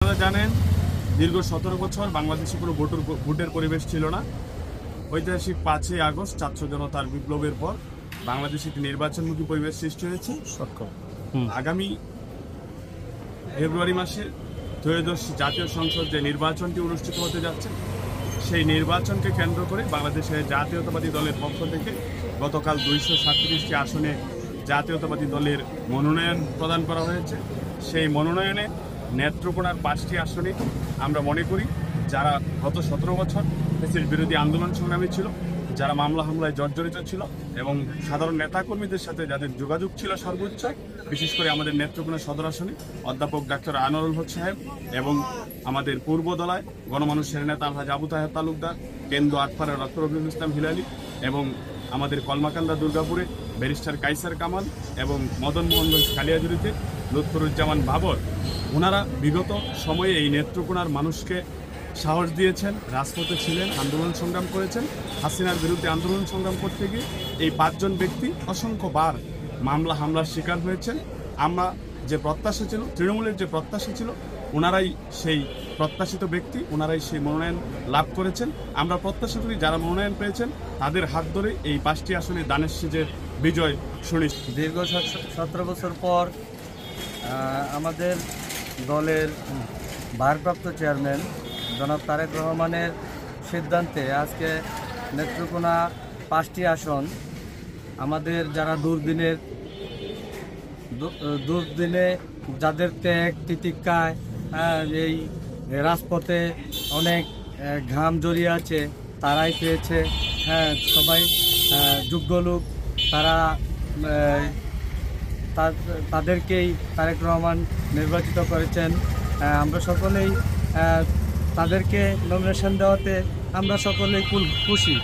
আপনারা জানেন দীর্ঘ 17 বছর বাংলাদেশে কোনো ভোটের পরিবেশ ছিল না। ঐতিহাসিক 5ই আগস্ট ছাত্র জনতার বিপ্লবের পর বাংলাদেশে একটি নির্বাচনমুখী পরিবেশ সৃষ্টি হয়েছে। আগামী ফেব্রুয়ারি মাসে ত্রয়োদশ জাতীয় সংসদ যে নির্বাচনটি অনুষ্ঠিত হতে যাচ্ছে, সেই নির্বাচনকে কেন্দ্র করে বাংলাদেশের জাতীয়তাবাদী দলের পক্ষ থেকে গতকাল 237টি আসনে জাতীয়তাবাদী দলের মনোনয়ন প্রদান করা হয়েছে। সেই মনোনয়নে নেত্রকোনার 5টি আসনে আমরা মনে করি যারা গত 17 বছর দেশের বিরোধী আন্দোলন সংগ্রামী ছিল, যারা মামলা হামলায় জর্জরিত ছিল এবং সাধারণ নেতাকর্মীদের সাথে যাদের যোগাযোগ ছিল সর্বোচ্চ, বিশেষ করে আমাদের নেত্রকোনা সদর আসনে অধ্যাপক ডাক্তার আনোয়ারুল হক সাহেব এবং আমাদের পূর্ব দলায় গণমানুষের নেতা আলহাজ আবু তাহের তালুকদার, কেন্দ্র আটপাড়ার ডক্টর রফিকুল ইসলাম হিলালি এবং আমাদের কলমাকান্দা দুর্গাপুরে ব্যারিস্টার কাইসার কামাল এবং মদন মোহনগঞ্জ কালিয়াজুড়িতে লুৎফুরুজ্জামান বাবর, ওনারা বিগত সময়ে এই নেত্রকোনার মানুষকে সাহস দিয়েছেন, রাজপথে ছিলেন, আন্দোলন সংগ্রাম করেছেন। হাসিনার বিরুদ্ধে আন্দোলন সংগ্রাম করতে গিয়ে এই 5 জন ব্যক্তি অসংখ্যবার মামলা হামলার শিকার হয়েছেন। আমরা যে প্রত্যাশা ছিল, তৃণমূলের যে প্রত্যাশা ছিল, ওনারাই সেই প্রত্যাশিত ব্যক্তি, ওনারাই সেই মনোনয়ন লাভ করেছেন। আমরা প্রত্যাশা করি যারা মনোনয়ন পেয়েছেন তাদের হাত ধরে এই 5টি আসনে দানের শীষের বিজয় সুনিশ্চিত। দীর্ঘ 17 বছর পর আমাদের দলের ভারপ্রাপ্ত চেয়ারম্যান জনাব তারেক রহমানের সিদ্ধান্তে আজকে নেত্রকোনা 5টি আসন আমাদের যারা দুর্দিনে যাদের ত্যাগ তিতিক্ষায় এই রাজপথে অনেক ঘাম জড়িয়ে আছে তারাই পেয়েছে। সবাই যোগ্য লোক, তারা তাদেরকেই তারেক রহমান নির্বাচিত করেছেন। আমরা সকলেই তাদেরকে নমিনেশন দেওয়াতে আমরা সকলেই খুশি।